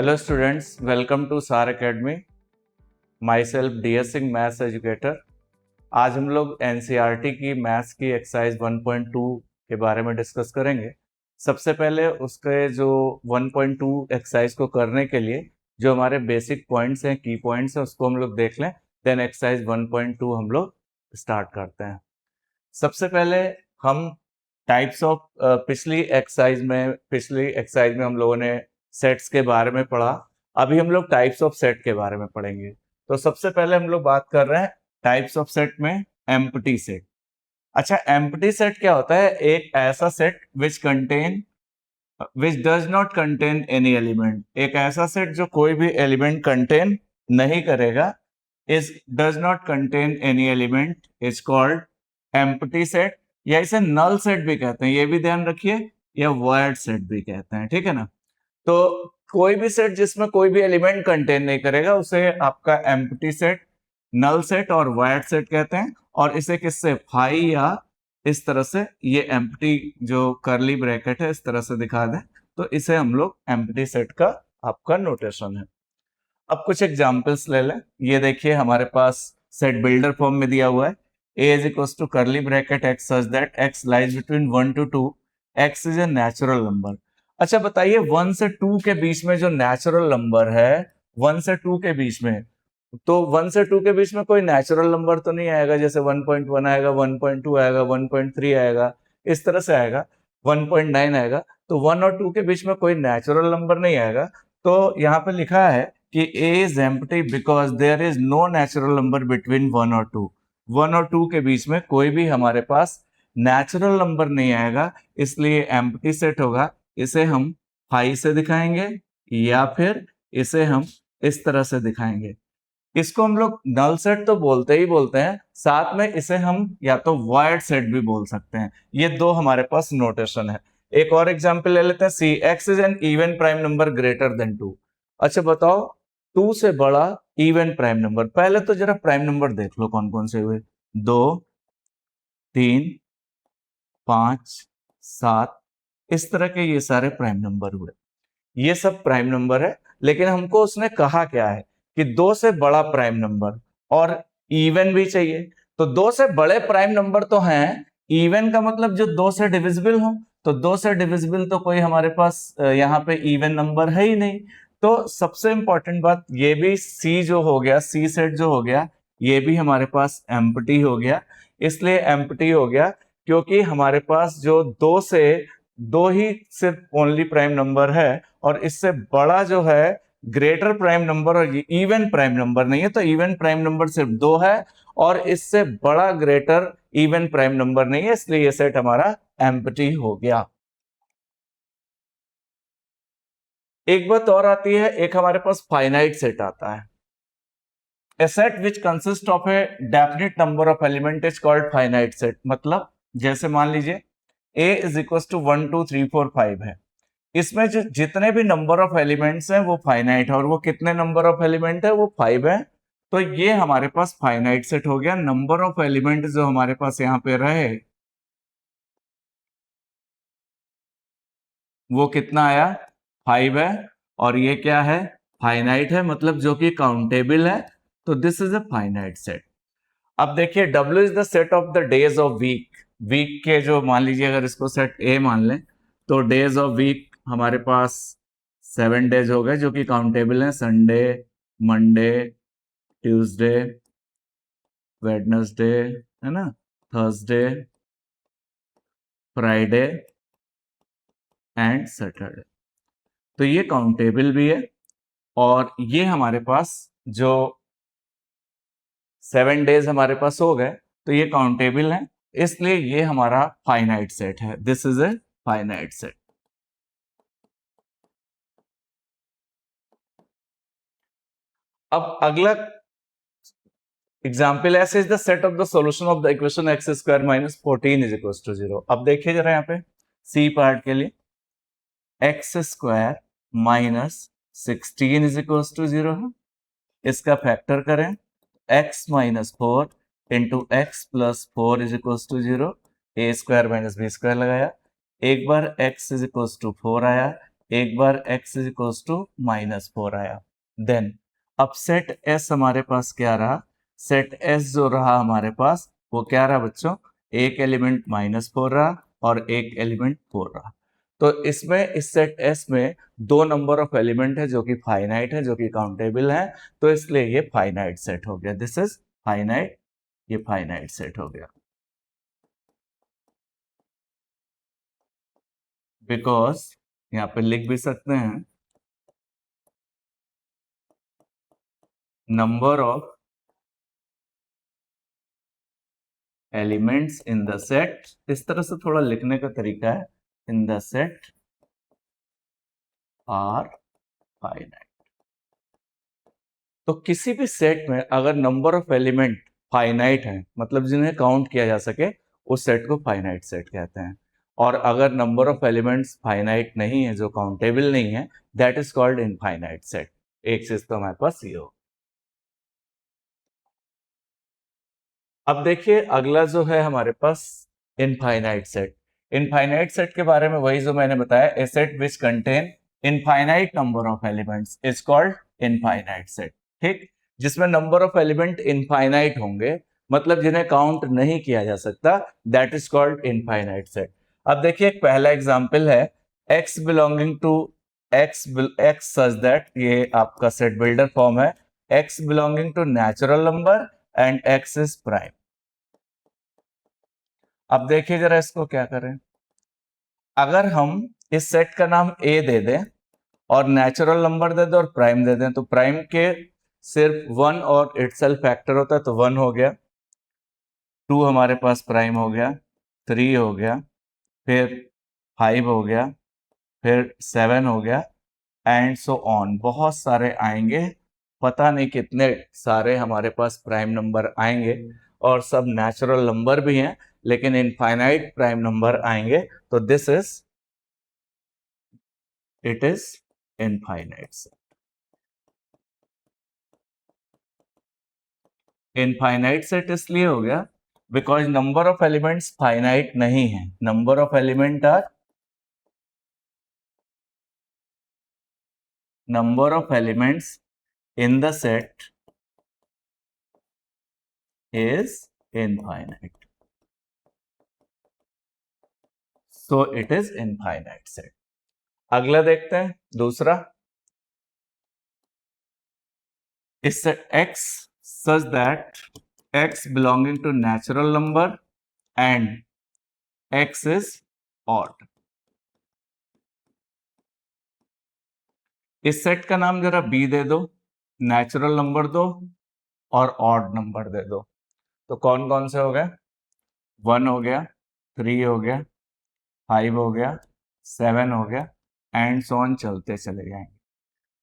Hello students, welcome to सार academy. My self DS Singh, maths educator. आज हम लोग NCERT की मैथ्स की एक्सरसाइज 1.2 के बारे में डिस्कस करेंगे। सबसे पहले उसके जो 1.2 एक्सरसाइज को करने के लिए जो हमारे बेसिक पॉइंट्स हैं, की पॉइंट्स हैं, उसको हम लोग देख लें। देन एक्सरसाइज 1.2 हम लोग स्टार्ट करते हैं। सबसे पहले हम टाइप्स ऑफ पिछली एक्सरसाइज में हम लोगों ने सेट्स के बारे में पढ़ा। अभी हम लोग टाइप्स ऑफ सेट के बारे में पढ़ेंगे। तो सबसे पहले हम लोग बात कर रहे हैं टाइप्स ऑफ सेट में एम्प्टी सेट। अच्छा, एम्प्टी सेट क्या होता है? एक ऐसा set which does not contain any element. एक ऐसा सेट जो कोई भी एलिमेंट कंटेन नहीं करेगा, is does not contain any element, is called empty set, या इसे नल सेट भी कहते हैं, ये भी ध्यान रखिए, या वॉइड सेट भी कहते हैं। ठीक है ना? तो कोई भी सेट जिसमें कोई भी एलिमेंट कंटेन नहीं करेगा उसे आपका एम्प्टी सेट, नल सेट और वॉइड सेट कहते हैं। और इसे किससे, फाई या इस तरह से, ये एम्प्टी जो करली ब्रैकेट है इस तरह से दिखा दें तो इसे हम लोग एम्प्टी सेट का आपका नोटेशन है। अब कुछ एग्जांपल्स ले लें। ये देखिए हमारे पास सेट बिल्डर फॉर्म में दिया हुआ है, a is equals to curly bracket x such that x lies between 1 to 2, x is a natural number। अच्छा बताइए, 1 से 2 के बीच में जो नेचुरल नंबर है, 1 से 2 के बीच में, तो 1 से 2 के बीच में कोई नेचुरल नंबर तो नहीं आएगा। जैसे 1.1 आएगा, 1.2 आएगा, 1.3 आएगा, इस तरह से आएगा, 1.9 आएगा। तो 1 और 2 के बीच में कोई नेचुरल नंबर नहीं आएगा। तो यहाँ पे लिखा है कि a is empty because there is no natural number between 1 और 2। 1 और 2 के बीच में कोई भी हमारे पास नेचुरल नंबर नहीं आएगा, इसलिए एम्प्टी सेट होगा। इसे हम फाई से दिखाएंगे या फिर इसे हम इस तरह से दिखाएंगे। इसको हम लोग नल सेट तो बोलते ही बोलते हैं, साथ में इसे हम या तो वॉइड सेट भी बोल सकते हैं। ये दो हमारे पास नोटेशन है। एक और एग्जांपल ले लेते हैं, C X is an even prime number greater than 2। अच्छा बताओ, 2 से बड़ा इवन प्राइम नंबर। पहले तो जरा प्राइम नंबर देख लो कौन कौन से हुए। 2, 3, 5, 7, इस तरह के ये सारे प्राइम नंबर हुए। ये सब प्राइम नंबर है, लेकिन हमको उसने कहा क्या है कि 2 से बड़ा प्राइम नंबर और इवन भी चाहिए। तो 2 से बड़े प्राइम नंबर तो हैं, इवन का मतलब जो 2 से डिविजिबल हो। तो 2 से डिविजिबल तो कोई हमारे पास यहाँ पे इवन नंबर है ही नहीं। तो सबसे इंपॉर्टेंट बात, ये भी सी जो हो गया, सी सेट जो हो गया, ये भी हमारे पास एम्प्टी हो गया। इसलिए एम्प्टी हो गया क्योंकि हमारे पास जो 2 ही सिर्फ ओनली प्राइम नंबर है, और इससे बड़ा जो है ग्रेटर प्राइम नंबर और इवन प्राइम नंबर नहीं है। तो इवन प्राइम नंबर सिर्फ 2 है और इससे बड़ा ग्रेटर इवन प्राइम नंबर नहीं है, इसलिए ये सेट हमारा एम्प्टी हो गया। एक बात और आती है, एक हमारे पास फाइनाइट सेट आता है। A set which consists of a definite number of element is called finite set। मतलब जैसे मान लीजिए a is equals to 1 2 3 4 5 है, इसमें जो जितने भी नंबर ऑफ एलिमेंट्स हैं वो फाइनाइट है, और वो कितने नंबर ऑफ एलिमेंट है, वो 5 है। तो ये हमारे पास फाइनाइट सेट हो गया। नंबर ऑफ एलिमेंट जो हमारे पास यहाँ पे रहे वो कितना आया, 5 है, और ये क्या है, फाइनाइट है, मतलब जो कि काउंटेबल है। तो this is a finite set. अब देखिए, W is the set of the days of week. Week के जो, मान लीजिए अगर इसको सेट A मान लें, तो डेज ऑफ वीक हमारे पास 7 डेज हो गए जो कि काउंटेबल हैं। संडे, मंडे, ट्यूसडे, वेडनेसडे, है ना, थर्सडे, फ्राइडे एंड सैटरडे। तो ये काउंटेबल भी है, और ये हमारे पास जो 7 डेज हमारे पास हो गए तो ये काउंटेबल है, इसलिए ये हमारा फाइनाइट सेट है। This is a finite set. अब अगला example, S is the set of the solution of the equation x square minus 14 is equal to 0। अब देखिए जरा यहाँ पे सी पार्ट के लिए, x square minus 16 is equal to 0 है। इसका फैक्टर करें, x minus 4 into x plus 4 is equal to 0। A square minus b square लगाया, एक बार x इज इक्वल टू 4 आया, एक बार x इज इक्वल टू -4 आया। देन अब सेट S हमारे पास क्या रहा, सेट S जो रहा हमारे पास वो क्या रहा बच्चों, एक एलिमेंट -4 रहा और एक एलिमेंट 4 रहा। तो इसमें इस सेट S में दो नंबर ऑफ एलिमेंट है जो कि फाइनाइट है, जो कि काउंटेबल है, तो इसलिए ये फाइनाइट सेट हो गया। दिस इज फाइनाइट, ये फाइनाइट सेट हो गया। बिकॉज यहां पे लिख भी सकते हैं number of elements in the set, इस तरह से थोड़ा लिखने का तरीका है, in the set are finite. तो किसी भी सेट में अगर नंबर ऑफ एलिमेंट फाइनाइट है, मतलब जिन्हें काउंट किया जा सके, उस सेट को फाइनाइट सेट कहते हैं। और अगर नंबर ऑफ एलिमेंट्स फाइनाइट नहीं है, जो काउंटेबल नहीं है, that is called infinite set. एक चीज तो हमारे पास ये हो। अब देखिए अगला जो है हमारे पास इनफाइनाइट सेट। इनफाइनाइट सेट के बारे में वही जो मैंने बताया, a set which contain infinite number of elements is called infinite set. ठीक, जिसमें नंबर ऑफ एलिमेंट इनफाइनाइट होंगे, मतलब जिन्हें काउंट नहीं किया जा सकता, that is called infinite set. अब देखिए एक पहला एग्जांपल है, x belonging to x such that, ये आपका सेट बिल्डर फॉर्म है, x belonging to natural number and x is prime. अब देखिए जरा इसको क्या करें, अगर हम इस सेट का नाम a दे दें और नेचुरल नंबर दे दें और प्राइम दे दें, तो प्राइम के सिर्फ 1 और इटसेल्फ फैक्टर होता है, तो 1 हो गया, 2 हमारे पास प्राइम हो गया, 3 हो गया, फिर 5 हो गया, फिर 7 हो गया, एंड सो ऑन, बहुत सारे आएंगे, पता नहीं कितने सारे हमारे पास प्राइम नंबर आएंगे, और सब नेचुरल नंबर भी हैं, लेकिन इनफाइनाइट प्राइम नंबर आएंगे, तो this is, it is infinite set. Infinite set इसलिए हो गया because number of elements finite नहीं है, number of element are, number of elements in the set is infinite, so it is infinite set। अगला देखते हैं दूसरा, इस set x such that x belonging to natural number and x is odd। इस set का नाम जरा b दे दो, नेचुरल नंबर दो और ऑड नंबर दे दो, तो कौन कौन से हो गए, 1 हो गया, 3 हो गया, 5 हो गया, 7 हो गया, एंड सो ऑन चलते चले जाएंगे।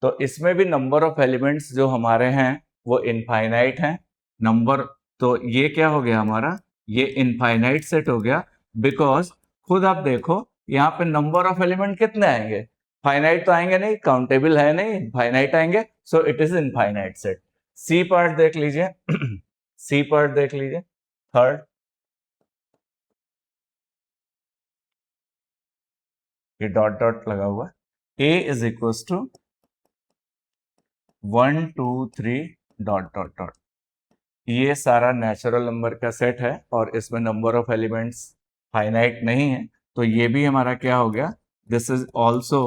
तो इसमें भी नंबर ऑफ एलिमेंट्स जो हमारे हैं वो इनफाइनाइट हैं नंबर, तो ये क्या हो गया हमारा, ये इनफाइनाइट सेट हो गया, बिकॉज खुद आप देखो यहाँ पे नंबर ऑफ एलिमेंट कितने आएंगे, फाइनाइट तो आएंगे नहीं, काउंटेबल है नहीं, इनफाइनाइट आएंगे, so it is infinite set. C part देख लीजिए सी पार्ट देख लीजिए, थर्ड, ये डॉट डॉट लगा हुआ, a is equal to 1 2 3 dot dot dot, ये सारा नेचुरल नंबर का सेट है और इसमें नंबर ऑफ एलिमेंट्स फाइनाइट नहीं है, तो ये भी हमारा क्या हो गया, this is also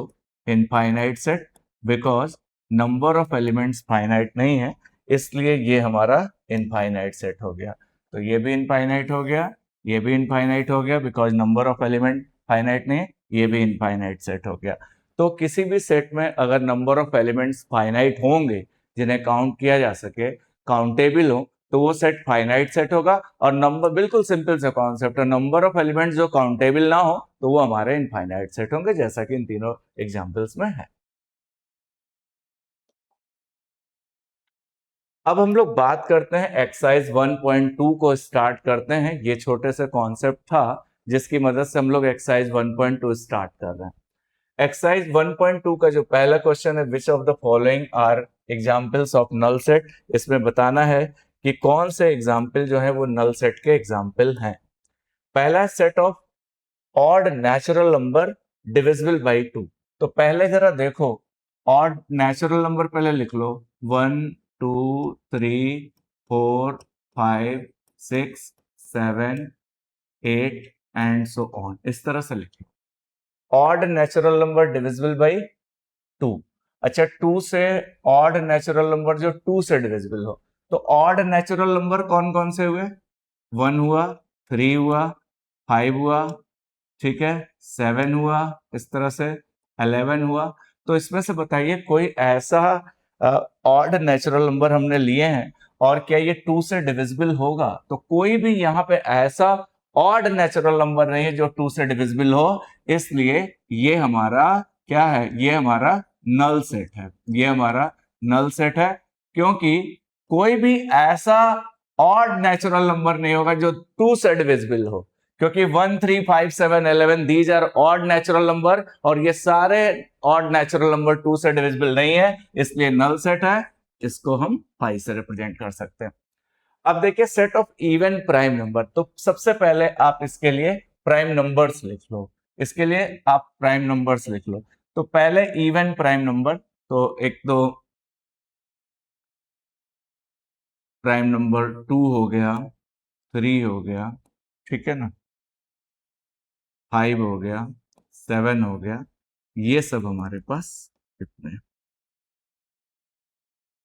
infinite set, because number of elements finite नहीं है, इसलिए ये हमारा इनफाइनाइट सेट हो गया। तो ये भी इनफाइनाइट हो गया, ये भी इनफाइनाइट हो गया, because number of element finite नहीं है, ये भी इनफाइनाइट सेट हो गया। तो किसी भी सेट में अगर नंबर ऑफ एलिमेंट्स फाइनाइट होंगे, जिन्हें काउंट किया जा सके, काउंटेबल हो, तो वो सेट फाइनाइट सेट होगा, और नंबर, बिल्कुल सिंपल सा कॉन्सेप्ट है, नंबर ऑफ एलिमेंट्स जो काउंटेबल ना हो तो वो हमारे इनफाइनाइट सेट होंगे, जैसा कि इन तीनों एग्जांपल्स में है। अब हम लोग बात करते हैं एक्सरसाइज 1.2 को स्टार्ट करते हैं। ये छोटे से कॉन्सेप्ट था जिसकी मदद से हम लोग एक्सरसाइज 1.2 स्टार्ट कर रहे हैं। एक्सरसाइज 1.2 का जो पहला क्वेश्चन है, which of the following are examples of null set, इसमें बताना है कि कौन से एग्जाम्पल जो है वो नल सेट के एग्जाम्पल हैं। पहला set of odd natural number divisible by 2, तो पहले जरा देखो, ऑड नेचुरल नंबर पहले लिख लो, 1 2 3 4 5 6 7 8 एंड सो ऑन, इस तरह से लिखो। Odd natural number divisible by 2। अच्छा, 2 से ऑड नेचुरल नंबर जो 2 से डिविजिबल हो, तो ऑड नेचुरल नंबर कौन कौन से हुए? 1 हुआ, 3 हुआ, 5 हुआ, ठीक है, 7 हुआ, इस तरह से 11 हुआ। तो इसमें से बताइए कोई ऐसा ऑड नेचुरल नंबर हमने लिए हैं और क्या ये 2 से डिविजिबल होगा? तो कोई भी यहाँ पे ऐसा ऑड नेचुरल नंबर नहीं है जो 2 से डिविजिबल हो, इसलिए ये हमारा क्या है? ये हमारा नल सेट है। ये हमारा नल सेट है, क्योंकि कोई भी ऐसा ऑड नेचुरल नंबर नहीं होगा जो 2 से डिविजिबल हो, क्योंकि 1 3 5 7 11 these are odd natural number और ये सारे ऑड नेचुरल नंबर 2 से डिविजिबल नहीं है, इसलिए नल सेट है। इसको हम पाई से रिप्रेजेंट कर सकते हैं। अब देखिए set of even prime number, तो सबसे पहले आप इसके लिए प्राइम नंबर्स लिख लो। इसके लिए आप प्राइम नंबर्स लिख लो। तो पहले इवन प्राइम नंबर, तो एक तो प्राइम नंबर 2 हो गया, 3 हो गया, ठीक है ना, 5 हो गया, 7 हो गया, ये सब हमारे पास कितने हैं?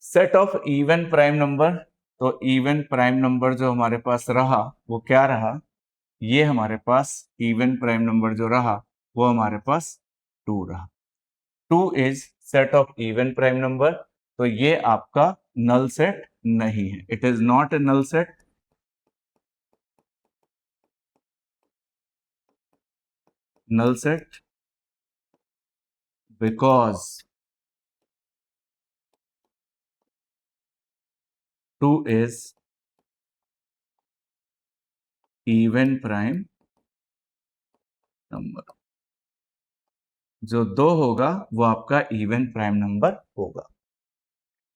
Set of even prime number, तो इवन प्राइम नंबर जो हमारे पास रहा वो क्या रहा? ये हमारे पास इवन प्राइम नंबर जो रहा वो हमारे पास 2 रहा। 2 is set of even prime number, तो ये आपका नल सेट नहीं है। It is not a null set. null set because 2 is even prime number. जो 2 होगा वो आपका इवन प्राइम नंबर होगा।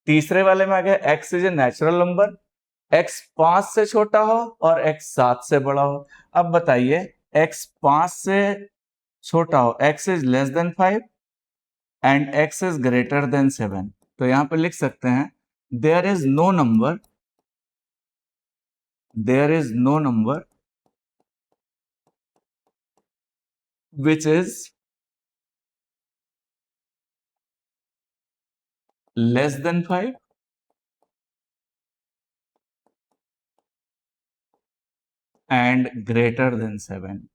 तीसरे वाले में आ गया x is a natural number, x 5 से छोटा हो और x 7 से बड़ा हो। अब बताइए x 5 से छोटा हो, x is less than 5 and x is greater than 7, तो यहां पे लिख सकते हैं there is no number, there is no number which is less than 5 and greater than 7।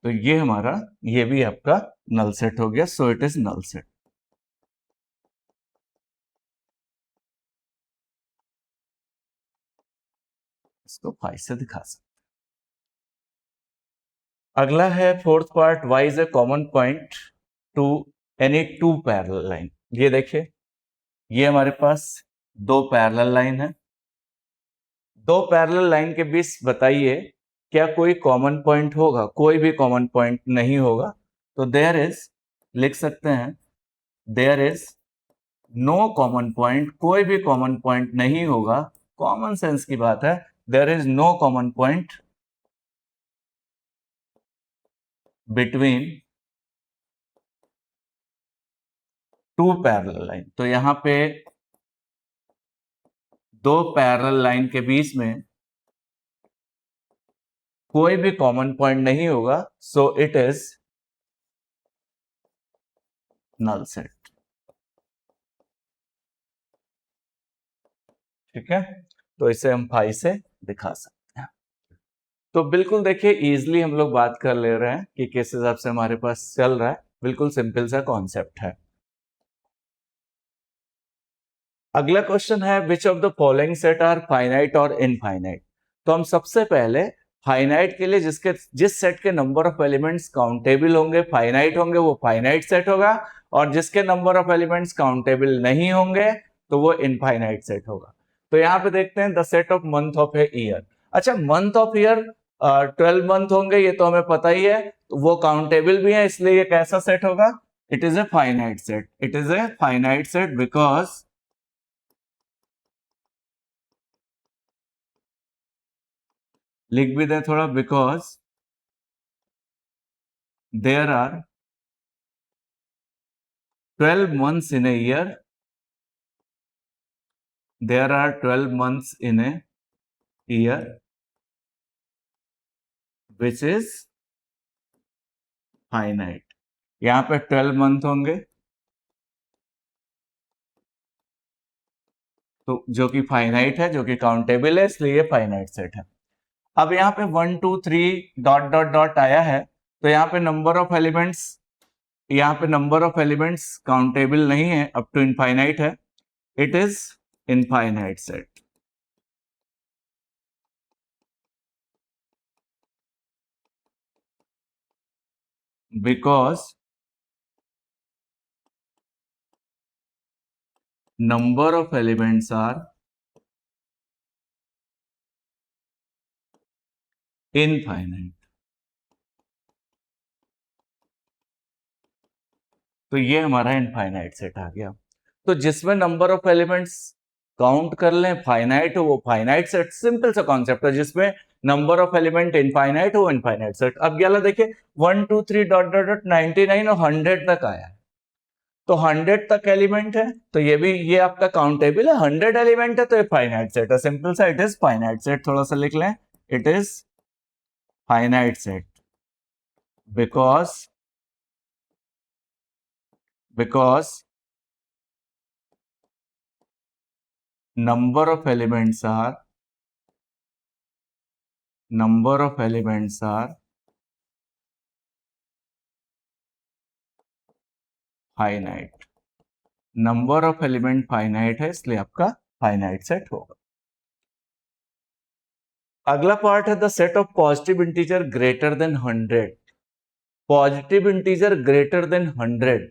तो ये हमारा, ये भी आपका नल सेट हो गया। So it is null set. इसको 5 से दिखा सकते। अगला है fourth part, y is a common point to any two parallel line. ये देखिए, ये हमारे पास दो पैरेलल लाइन है। दो पैरेलल लाइन के बीच बताइए क्या कोई कॉमन पॉइंट होगा? कोई भी कॉमन पॉइंट नहीं होगा। तो देयर इज, लिख सकते हैं there is no common point, कोई भी कॉमन पॉइंट नहीं होगा। कॉमन सेंस की बात है। There is no common point between two parallel line. तो यहां पे दो पैरेलल लाइन के बीच में कोई भी कॉमन पॉइंट नहीं होगा। So it is null set. ठीक है, तो इसे हम 5 से दिखा सकते हैं। तो बिल्कुल देखिए इजीली हम लोग बात कर ले रहे हैं कि किस हिसाब से हमारे पास चल रहा है। बिल्कुल सिंपल सा कॉन्सेप्ट है। अगला क्वेश्चन है which of the following set are finite और इनफाइनाइट। तो हम सबसे पहले फाइनाइट के लिए जिस सेट के नंबर ऑफ एलिमेंट्स काउंटेबल होंगे, फाइनाइट होंगे, वो फाइनाइट सेट होगा, और जिसके नंबर ऑफ एलिमेंट्स काउंटेबल नहीं होंगे तो वो इनफाइनाइट सेट होगा। तो यहाँ पे देखते हैं the set of month of a year. अच्छा, मंथ ऑफ ईयर 12 मंथ होंगे, ये तो हमें पता ही है, तो वो काउंटेबल भी है, इसलिए ये कैसा सेट होगा? It is a finite set. It is a finite set because लिख भी दें थोड़ा, because there are 12 months in a year, there are 12 months in a year which is finite. यहां पे 12 मंथ होंगे, तो जो कि फाइनाइट है, जो कि काउंटेबल है, इसलिए ये फाइनाइट सेट है। अब यहाँ पे 1 2 3 डॉट डॉट डॉट आया है, तो यहाँ पे नंबर ऑफ एलिमेंट्स, यहाँ पे नंबर ऑफ एलिमेंट्स काउंटेबल नहीं है, अप टू इनफाइनाइट है, it is infinite set. Because number of elements are infinite। तो ये हमारा इनफाइनाइट सेट आ गया। तो जिसमें नंबर ऑफ एलिमेंट्स काउंट कर लें फाइनाइट हो, वो फाइनाइट सेट। सिंपल सा कॉन्सेप्ट है, जिसमें नंबर ऑफ एलिमेंट इनफाइनाइट हो, इनफाइनाइट सेट। अब ये देखिए 1 2 3 डॉट डॉट डॉट 99 और 100 तक आया है, तो 100 तक एलिमेंट है, तो ये भी, ये आपका काउंटेबल है। 100 एलिमेंट है तो ये फाइनाइट सेट है। सिंपल सा, इट इज फाइनाइट सेट। थोड़ा सा लिख लें, it is finite set because number of elements are finite. Number of element finite है, इसलिए आपका फाइनाइट सेट होगा। अगला पार्ट है the set of positive integer greater than 100। Positive integer greater than 100।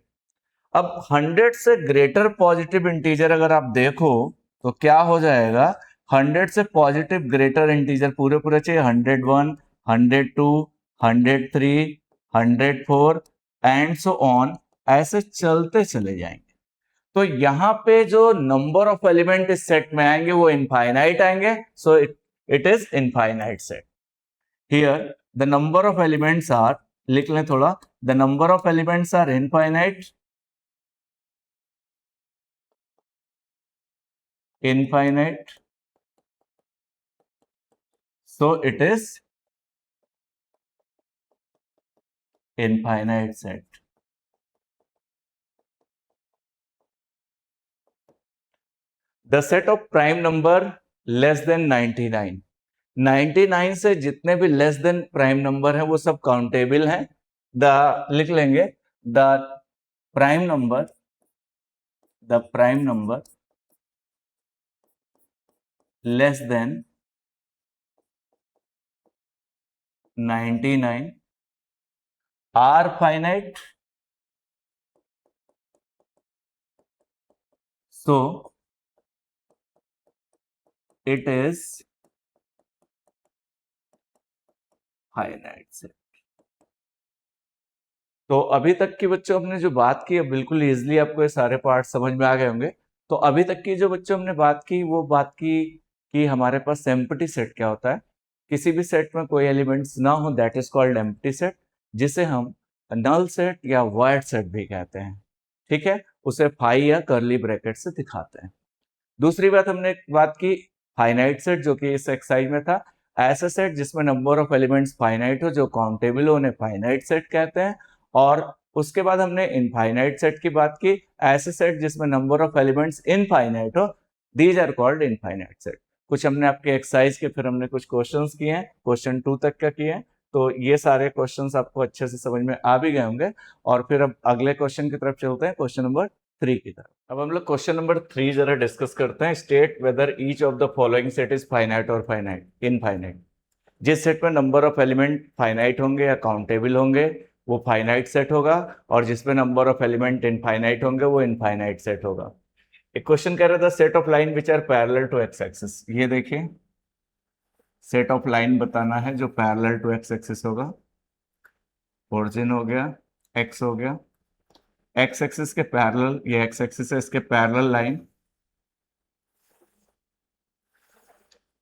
अब 100 से ग्रेटर पॉजिटिव इंटीजर अगर आप देखो तो क्या हो जाएगा, 100 से पॉजिटिव ग्रेटर इंटीजर पूरे पूरे चाहिए, 101, 102, 103, 104 एंड सो ऑन, ऐसे चलते चले जाएंगे। तो यहां पे जो नंबर ऑफ एलिमेंट इस सेट में आएंगे वो इनफाइनाइट आएंगे, so it is infinite set. Here the number of elements are, लिख लें थोड़ा, the number of elements are infinite, infinite, so it is infinite set। the set of prime number less than 99। 99 से जितने भी less than prime number है वो सब countable हैं। लिख लेंगे the prime number less than 99 are finite, so it is finite set. तो अभी तक की बच्चों हमने जो बात की है, बिल्कुल इजीली आपको ये सारे पार्ट समझ में आ गए होंगे। तो अभी तक की जो बच्चों हमने बात की, वो बात की कि हमारे पास एम्प्टी सेट क्या होता है। किसी भी सेट में कोई एलिमेंट्स ना हो, that is called empty set, जिसे हम नल सेट या वाइड सेट भी कहते हैं। ठीक है, उसे फाई या कर्ली ब्रैकेट से दिखाते हैं। दूसरी बात हमने बात की फाइनाइट सेट, जो कि इस एक्सरसाइज में था। ऐसा सेट जिसमें नंबर ऑफ एलिमेंट्स फाइनाइट हो, जो काउंटेबल हो, उन्हें फाइनाइट सेट कहते हैं। और उसके बाद हमने इनफाइनाइट सेट की बात की, ऐसे सेट जिसमें नंबर ऑफ एलिमेंट्स इनफाइनाइट हो, these are called infinite set. कुछ हमने आपके एक्सरसाइज के, फिर हमने कुछ क्वेश्चंस किए हैं, क्वेश्चन 2 तक का किए हैं। तो ये सारे क्वेश्चंस आपको अच्छे से समझ में आ भी गए होंगे। और फिर अब अगले क्वेश्चन की तरफ चलते हैं, क्वेश्चन नंबर 3 की तरफ। अब हम लोग क्वेश्चन नंबर 3 जरा डिस्कस करते हैं। State whether each of the following set is finite और इनफाइनाइट। जिस सेट में नंबर ऑफ एलिमेंट फाइनाइट होंगे या काउंटेबल होंगे वो फाइनाइट सेट होगा, और जिसमें नंबर ऑफ एलिमेंट इनफाइनाइट होंगे वो इनफाइनाइट सेट होगा। एक क्वेश्चन कह रहा था set of line which are parallel to x axis. ये देखिए, सेट ऑफ लाइन बताना है जो पैरेलल टू एक्स एक्सिस होगा। ओरिजिन हो गया, एक्स हो गया, एक्स एक्सिस के पैरेलल, ये एक्स एक्सिस है, इसके पैरेलल लाइन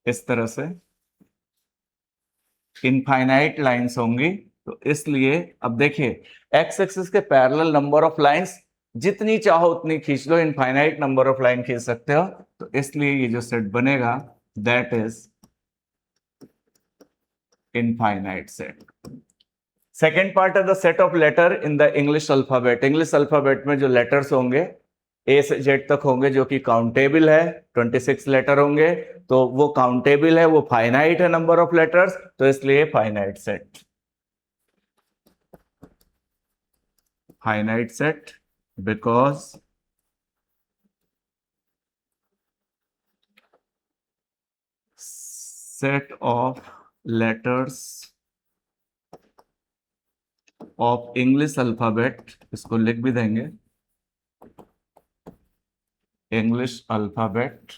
इस तरह से, इनफाइनाइट लाइंस होंगी, तो इसलिए अब देखिए एक्स एक्सिस के पैरेलल नंबर ऑफ लाइंस जितनी चाहो उतनी खींच लो, इनफाइनाइट नंबर ऑफ लाइन खींच सकते हो, तो इसलिए ये जो सेट बनेगा that is infinite set. Second part है the set of letter in the English alphabet. English alphabet में जो लेटर्स होंगे ए से जेड तक होंगे जो कि काउंटेबल है, 26 लेटर होंगे, तो वो काउंटेबल है, वो फाइनाइट है नंबर ऑफ लेटर्स, तो इसलिए finite set. Finite set because set of letters of English alphabet, इसको लिख भी देंगे, English alphabet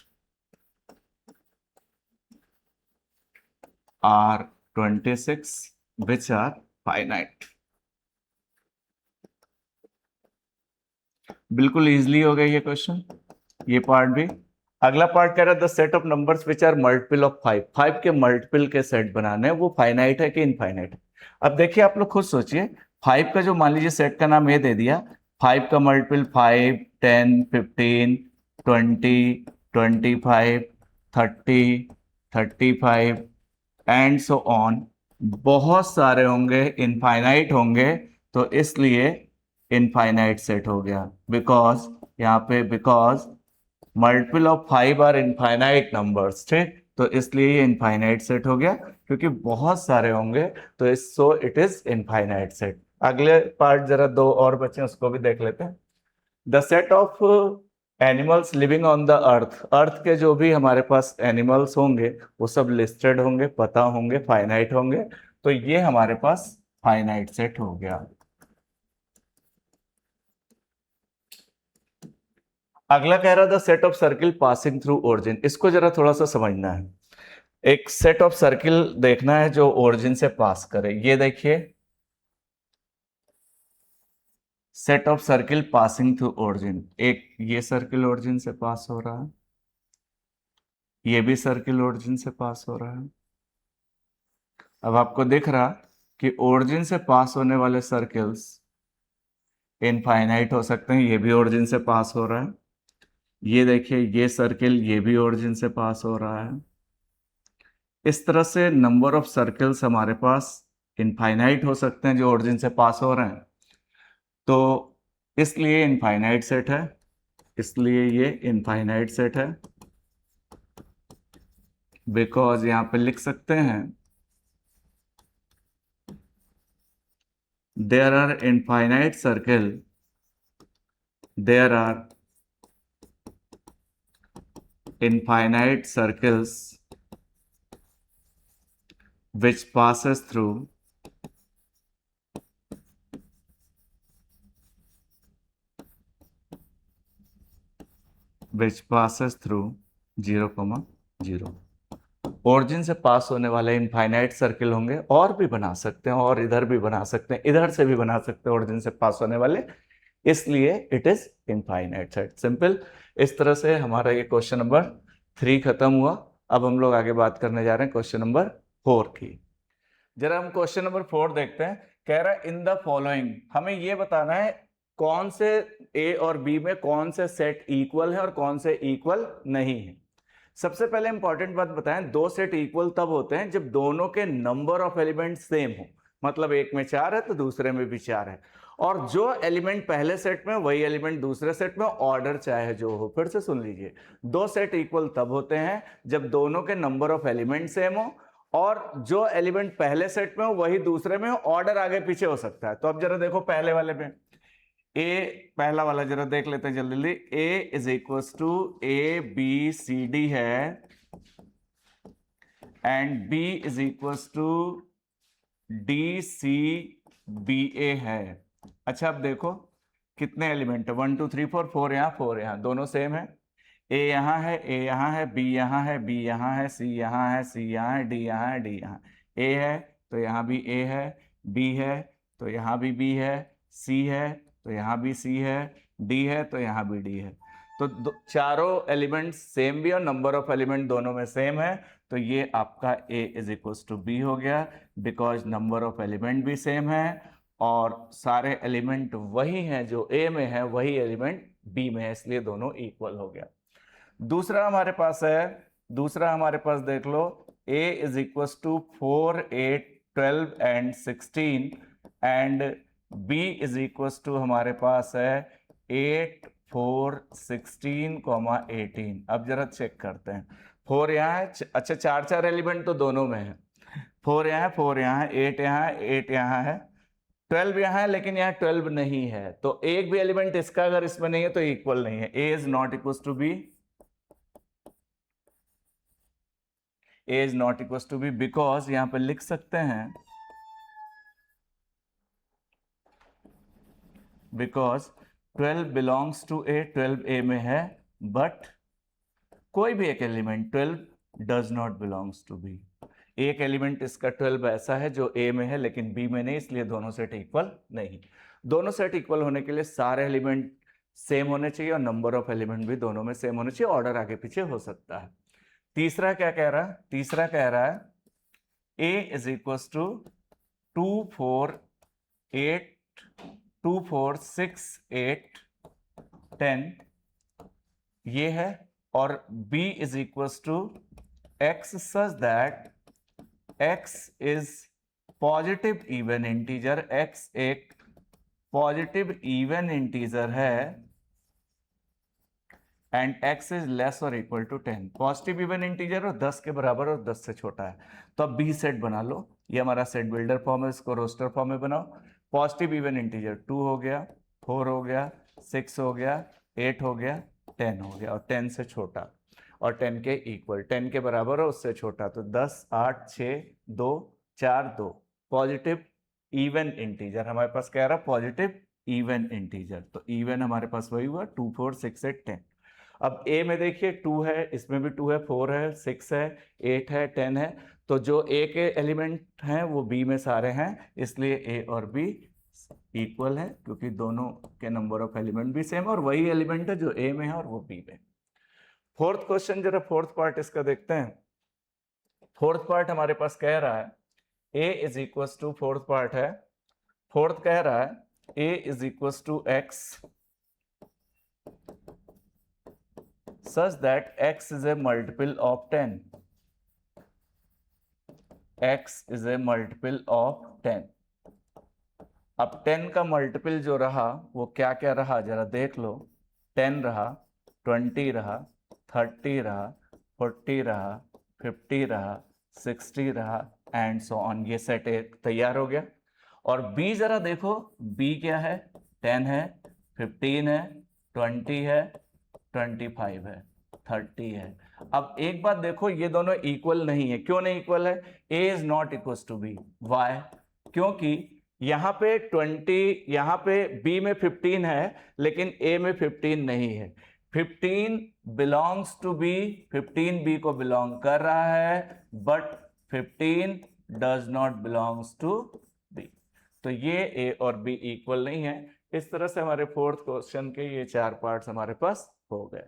are 26 which are finite। बिल्कुल इजीली हो गया ये क्वेश्चन, ये पार्ट भी। अगला पार्ट कह रहा है the set of numbers which are multiple of 5। 5 के मल्टीपल के सेट बनाने हैं, वो फाइनाइट है कि इनफाइनाइट है। अब देखिए आप लोग खुद सोचिए, 5 का जो मान लीजिए सेट का नाम ये दे दिया, 5 का मल्टीपल 5, 10, 15, 20, 25, 30, 35 एंड सो ऑन, बहुत सारे होंगे, इनफाइनाइट होंगे, तो इसलिए इनफाइनाइट सेट हो गया। बिकॉज यहाँ पे because multiple of 5 are infinite numbers, ठीक, तो इसलिए ये इनफाइनाइट सेट हो गया, क्योंकि बहुत सारे होंगे, तो इस so it is infinite set. अगले पार्ट जरा दो और बचे उसको भी देख लेते हैं। The set of animals living on the earth. Earth के जो भी हमारे पास एनिमल्स होंगे वो सब लिस्टेड होंगे, पता होंगे, फाइनाइट होंगे, तो ये हमारे पास फाइनाइट सेट हो गया। अगला कह रहा था set of circle passing through origin. इसको जरा थोड़ा सा समझना है। एक सेट ऑफ सर्किल देखना है जो ओरिजिन से पास करे। ये देखिए set of circle passing through origin, एक ये सर्किल ओरिजिन से पास हो रहा है, ये भी सर्किल ओरिजिन से पास हो रहा है। अब आपको दिख रहा कि ओरिजिन से पास होने वाले सर्किल्स इनफाइनाइट हो सकते हैं, ये भी ओरिजिन से पास हो रहा है। ये देखिए ये सर्किल, ये भी ओरिजिन से पास हो रहा है। इस तरह से नंबर ऑफ सर्कल्स हमारे पास इनफाइनाइट हो सकते हैं जो ओरिजिन से पास हो रहे हैं, तो इसलिए इनफाइनाइट सेट है, इसलिए ये इनफाइनाइट सेट है। बिकॉज यहां पे लिख सकते हैं there are infinite circle, there are infinite circles which passes through which passes through 0,0। Origin से पास होने वाले इनफाइनाइट सर्किल होंगे, और भी बना सकते हैं, और इधर भी बना सकते हैं, इधर से भी बना सकते हैं ओरिजिन से पास होने वाले, इसलिए it is infinite set. Simple. इस तरह से हमारा ये क्वेश्चन नंबर 3 खत्म हुआ। अब हम लोग आगे बात करने जा रहे हैं क्वेश्चन नंबर 4 की। जरा हम क्वेश्चन नंबर 4 देखते हैं। कह रहा है इन द फॉलोइंग, हमें ये बताना है कौन से ए और बी में कौन से सेट इक्वल है और कौन से इक्वल नहीं है। सबसे पहले इंपॉर्टेंट बात बताएं, दो सेट इक्वल तब होते हैं जब दोनों के नंबर ऑफ एलिमेंट सेम हो। मतलब एक में 4 है तो दूसरे में भी 4 है, और जो एलिमेंट पहले सेट में वही एलिमेंट दूसरे सेट में, ऑर्डर चाहे जो हो। फिर से सुन लीजिए, दो सेट इक्वल तब होते हैं जब दोनों के नंबर ऑफ एलिमेंट सेम हो, और जो एलिमेंट पहले सेट में हो वही दूसरे में हो, ऑर्डर आगे पीछे हो सकता है। तो अब जरा देखो पहले वाले में, ए पहला वाला जरा देख लेते हैं जल्दी जल्दी। A is equal to A B C D है, and B is equal to D C B A है। अच्छा अब देखो कितने एलिमेंट है, 1 2 3 4, 4 यहाँ 4 यहाँ, दोनों सेम है। ए यहाँ है, ए यहाँ है, बी यहाँ है, बी यहाँ है, सी यहाँ है, सी यहाँ है, डी यहाँ है, डी यहाँ। ए है तो यहाँ भी ए है, बी है तो यहाँ भी बी है, सी है तो यहाँ भी सी है, डी है तो यहाँ भी डी है। तो चारों एलिमेंट सेम भी और नंबर ऑफ एलिमेंट दोनों में सेम है, तो ये आपका A is equal to B हो गया, बिकॉज नंबर ऑफ एलिमेंट भी सेम है और सारे एलिमेंट वही हैं जो A में है, वही एलिमेंट B में है, इसलिए दोनों इक्वल हो गया। दूसरा हमारे पास देख लो, A is equal to 4, 8, 12 and 16 and B is equal to हमारे पास है 8, 4, 16, 18। अब जरा चेक करते हैं। 4 यहाँ है, अच्छा 4 एलिमेंट तो दोनों में है। 4 यहाँ है, 4 यहाँ है, 8 यहाँ है, 8 यहाँ है, 12 यहाँ है, लेकिन यहाँ 12 नहीं है, तो एक भी एलिमेंट इसका अगर इसमें नहीं है तो इक्वल नहीं है। A is not equal to B, A is not equal to B because यहां पर लिख सकते हैं, because 12 belongs to A, 12 A में है, बट कोई भी एक element 12 does not belongs to B। एक एलिमेंट इसका 12 ऐसा है जो A में है लेकिन B में नहीं, इसलिए दोनों सेट इक्वल नहीं। दोनों सेट इक्वल होने के लिए सारे एलिमेंट सेम होने चाहिए और नंबर ऑफ एलिमेंट भी दोनों में सेम होने चाहिए, ऑर्डर आगे पीछे हो सकता है। तीसरा क्या कह रहा है? तीसरा कह रहा है A इज इक्वल टू 2, 4, 8, 2, 4, 6, 8, 10 ये है, और B is equal to x such that x is positive even integer, x एक पॉजिटिव इवन इंटीजर है एंड x इज लेस और equal to 10। Positive even integer और 10 के बराबर और 10 से छोटा है, तो अब B सेट बना लो। ये हमारा सेट बिल्डर फॉर्म है, इसको रोस्टर फॉर्म में बनाओ। पॉजिटिव इवन इंटीजर 2 हो गया, 4 हो गया, 6 हो गया, 8 हो गया, 10 हो गया, और 10 से छोटा और 10 के इक्वल, 10 के बराबर और उससे छोटा, तो 10, 8, 6, 2, 4, 2 पॉजिटिव इवन इंटीजर हमारे पास कह रहा पॉजिटिव इवन इंटीजर, तो इवन हमारे पास वही हुआ 2, 4, 6, 8, 10। अब A में देखिए 2 है, इसमें भी 2 है, 4 है, 6 है, 8 है, 10 है, तो जो A के एलिमेंट हैं वो B में सारे हैं, इसलिए A और B इक्वल है क्योंकि दोनों के नंबर ऑफ एलिमेंट भी सेम और वही एलिमेंट है जो A में है और वो B में। फोर्थ क्वेश्चन, जरा फोर्थ पार्ट इसका देखते हैं। फोर्थ पार्ट हमारे पास कह रहा है A is equal to, fourth part है, फोर्थ कह रहा है A is equal to x such that x is a multiple of 10, x is a multiple of 10। अब 10 का मल्टीपल जो रहा वो क्या क्या रहा जरा देख लो। 10 रहा, 20 रहा, 30 रहा, 40 रहा, 50 रहा, 60 रहा एंड सो ऑन। ये सेट एक तैयार हो गया। और B जरा देखो, B क्या है? 10 है, 15 है, 20 है, 25 है, 30 है। अब एक बात देखो, ये दोनों इक्वल नहीं है। क्यों नहीं इक्वल है? A is not equal to B। Why? क्योंकि यहाँ पे 20, यहाँ पे B में 15 है लेकिन A में 15 नहीं है। 15 बिलोंग्स टू B, 15 B को बिलोंग कर रहा है, but 15 does not belongs to B। तो ये A और B इक्वल नहीं है। इस तरह से हमारे फोर्थ क्वेश्चन के ये 4 पार्ट्स हमारे पास हो गए।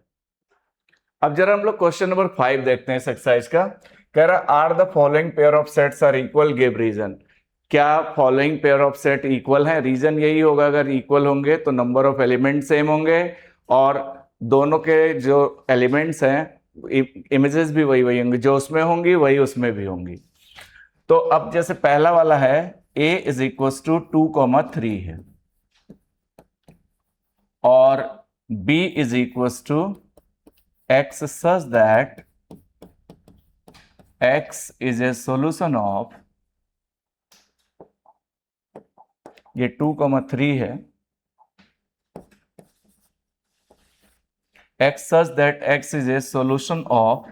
अब जरा हम लोग क्वेश्चन नंबर 5 देखते हैं इस एक्सरसाइज का। कह रहा are the following pair of sets are equal, give reason. क्या following pair of set equal है? रीजन यही होगा, अगर इक्वल होंगे तो नंबर ऑफ एलिमेंट सेम होंगे और दोनों के जो एलिमेंट्स हैं इमेजेस भी वही होंगे, जो उसमें होंगी वही उसमें भी होंगी। तो अब जैसे पहला वाला है A इज इक्वल टू 2,3 है और B is equal to x such that x is a solution of, ये 2,3 है, x such that x is a solution of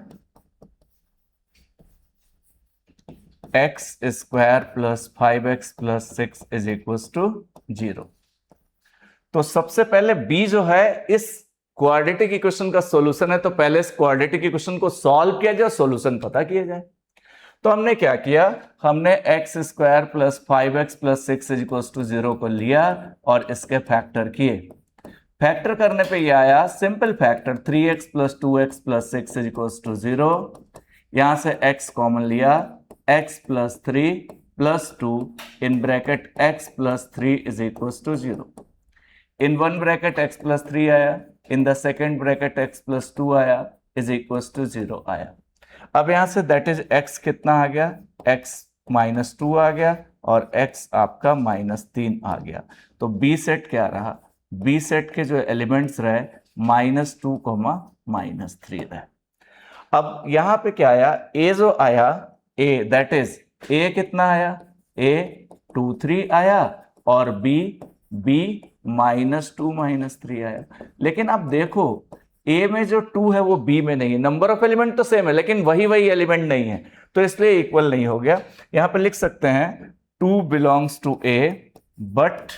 x square plus 5x plus 6 is equals to 0। तो सबसे पहले B जो है इस क्वाड्रेटिक इक्वेशन का solution है, तो पहले इस क्वाड्रेटिक इक्वेशन को सॉल्व किया जाए, सॉल्यूशन पता किया जाए। तो हमने क्या किया, हमने x square plus 5x plus 6 is equal to 0 को लिया और इसके फैक्टर किए। फैक्टर करने पे ये आया simple factor 3x plus 2x plus 6 is equal to 0। यहां से x कॉमन लिया, x plus 3 plus 2 in bracket x plus 3 is equal to 0। In one bracket x plus 3 आया, in the second bracket x plus 2 आया, is equal to 0 आया। अब यहां say that is x कितना आ गया, x माइनस 2 आ गया और x आपका माइनस 3 आ गया। तो b सेट क्या रहा, b सेट के जो एलिमेंट्स रहे -2 -3 रहे। अब यहां पे क्या आया, a जो आया a दैट इज a कितना आया, a 2 3 आया और b -2 -3 आया। लेकिन अब देखो a में जो 2 है वो b में नहीं है, नंबर ऑफ एलिमेंट तो सेम है लेकिन वही एलिमेंट नहीं है, तो इसलिए इक्वल नहीं हो गया। यहां पे लिख सकते हैं 2 belongs to a but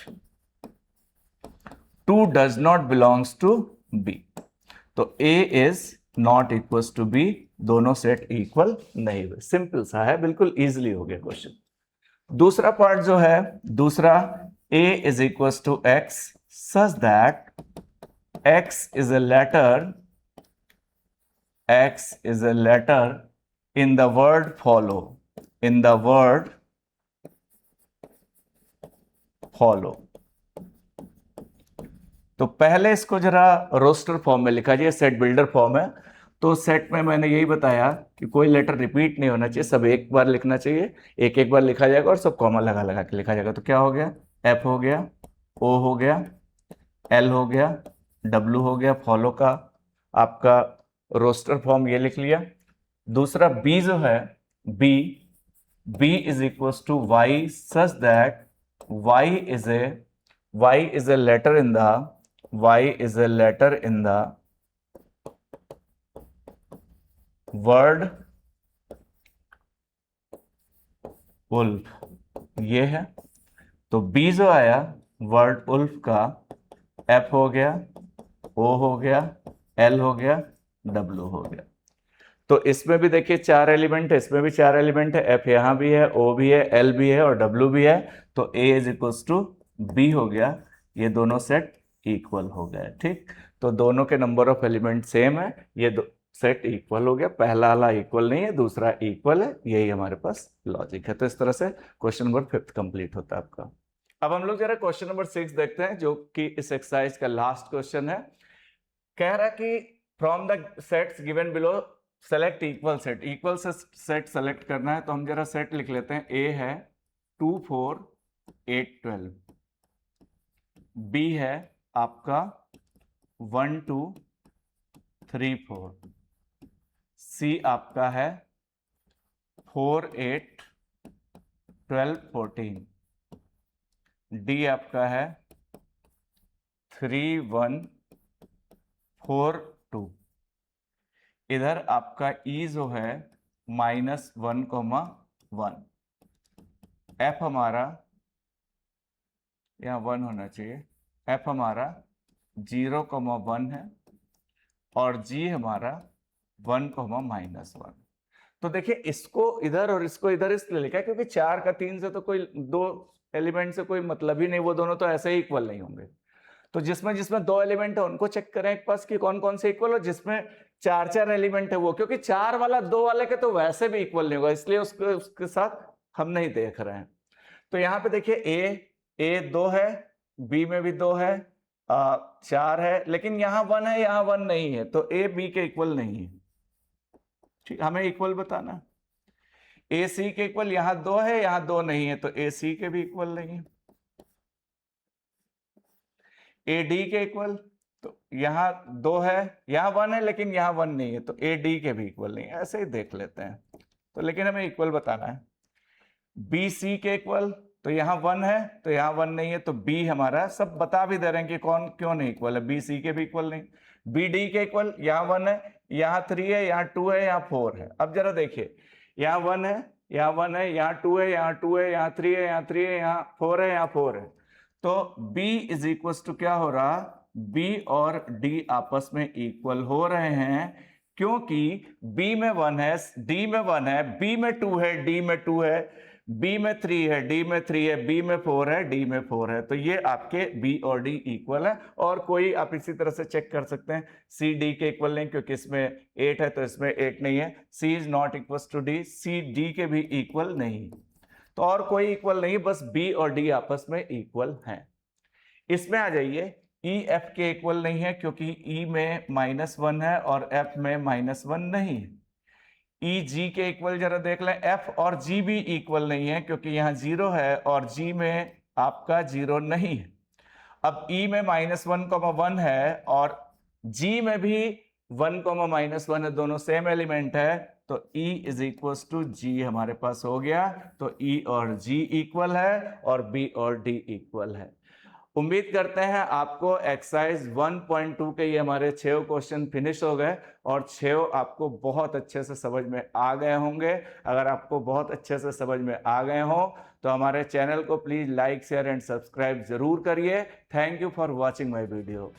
2 does not belongs to b। तो a is not equal to b, दोनों सेट इक्वल नहीं हुए। सिंपल सा है, बिल्कुल इजीली हो गया क्वेश्चन। दूसरा पार्ट जो है, दूसरा a is equal to x such that x is a letter in the word follow, in the word follow। तो पहले इसको जरा रोस्टर फॉर्म में लिखा जाए, सेट बिल्डर फॉर्म है। तो सेट में मैंने यही बताया कि कोई लेटर रिपीट नहीं होना चाहिए, सब एक बार लिखना चाहिए, एक एक बार लिखा जाएगा और सब कॉमा लगा लगा के लिखा जाएगा। तो क्या हो गया, F हो गया, O हो गया, L हो गया, W हो गया, फॉलो का आपका रोस्टर फॉर्म ये लिख लिया। दूसरा B जो है, B is equal to Y such that Y is a letter in the word wolf। ये है तो B जो आया वर्ड उल्फ का, F हो गया, O हो गया, L हो गया, W हो गया। तो इसमें भी देखिए 4 एलिमेंट है, इसमें भी 4 एलिमेंट है, F यहां भी है, O भी है, L भी है और W भी है। तो A is equal to B हो गया, ये दोनों सेट इक्वल हो गए। ठीक, तो दोनों के नंबर ऑफ एलिमेंट सेम है, ये सेट इक्वल हो गया। पहला वाला इक्वल नहीं है, दूसरा इक्वल है, यही हमारे पास लॉजिक है। तो इस तरह से क्वेश्चन नंबर 5 कंप्लीट होता है आपका। अब हम लोग जरा क्वेश्चन नंबर 6 देखते हैं, जो कि इस एक्सरसाइज का लास्ट क्वेश्चन है। कह रहा कि from the sets given below select equal set. Equal set select करना है, तो हम जरा सेट लिख लेते हैं। A है 2 4 8 12, B है आपका 1 2 3 4, C आपका है 4 8 12 14, D आपका है 3 1 4 2। इधर आपका E जो है -1 1, F हमारा यहाँ 1 होना चाहिए, F हमारा 0 1 है और G हमारा 1 -1। तो देखिए इसको इधर और इसको इधर इसलिए लिखा है क्योंकि 4 का 3 से तो कोई 2 एलिमेंट से कोई मतलब ही नहीं, वो दोनों तो ऐसे ही इक्वल नहीं होंगे। तो जिसमें 2 एलिमेंट है उनको चेक करें एक पास कि कौन कौन से इक्वल, और जिसमें 4 एलिमेंट है वो, क्योंकि 4 वाला 2 वाले के तो वैसे भी इक्वल नहीं होगा, इसलिए उसके साथ हम नहीं देख रहे हैं। तो यहाँ पे देखिए A 2 है, B में भी 2 है, 4 है, लेकिन यहाँ 1 है, यहाँ 1 नहीं है, तो A B के इक्वल नहीं है। ठीक, हमें इक्वल बताना। A C के इक्वल यहाँ 2 है, यहाँ 2 नहीं है, तो A C के भी इक्वल नहीं है। A D के इक्वल, तो यहाँ 2 है, यहाँ 1 है, लेकिन यहाँ 1 नहीं है, तो A D के भी इक्वल नहीं है। ऐसे ही देख लेते हैं, तो लेकिन हमें इक्वल बताना है। B C के इक्वल, तो यहाँ 1 है, तो यहाँ 1 नहीं है, तो B हमारा, सब बता भी दे रहे हैं कि कौन क्यों नहीं इक्वल है। B C के भी इक्वल नहीं। B D के इक्वल, यहाँ 1 है, यहाँ 3 है, यहाँ 2 है, यहाँ 4 है। अब जरा देखिए, यहाँ 1 है, यहाँ 1 है, यहाँ 2 है, यहाँ 2 है, यहाँ 3 है, यहाँ 3 है, यहाँ 4 है, यहाँ 4 है। तो B इज इक्वल टू क्या हो रहा, B और D आपस में इक्वल हो रहे हैं, क्योंकि B में 1 है, D में 1 है, B में 2 है, D में 2 है, बी में 3 है, डी में 3 है, बी में 4 है, डी में 4 है, तो ये आपके बी और डी इक्वल है। और कोई आप इसी तरह से चेक कर सकते हैं, सी डी के इक्वल नहीं, क्योंकि इसमें 8 है तो इसमें 8 नहीं है। C is not equal to D, C D के भी इक्वल नहीं, तो और कोई इक्वल नहीं, बस बी और डी आपस में इक्वल हैं। इसमें आ जाइए, ई एफ के इक्वल नहीं है, क्योंकि ई में -1 है और एफ में -1 नहीं है। ई जी के इक्वल जरा देख लें, एफ और जी भी इक्वल नहीं है, क्योंकि यहां 0 है और जी में आपका 0 नहीं है। अब ई में -1,1 है और जी में भी 1,-1 है, दोनों सेम एलिमेंट है, तो E इज इक्वल टू जी हमारे पास हो गया। तो E और G इक्वल है और B और D इक्वल है। उम्मीद करते हैं आपको एक्सरसाइज 1.2 के ये हमारे 6 क्वेश्चन फिनिश हो गए और 6 आपको बहुत अच्छे से समझ में आ गए होंगे। अगर आपको बहुत अच्छे से समझ में आ गए हो तो हमारे चैनल को please like, share and subscribe जरूर करिए। Thank you for watching my video.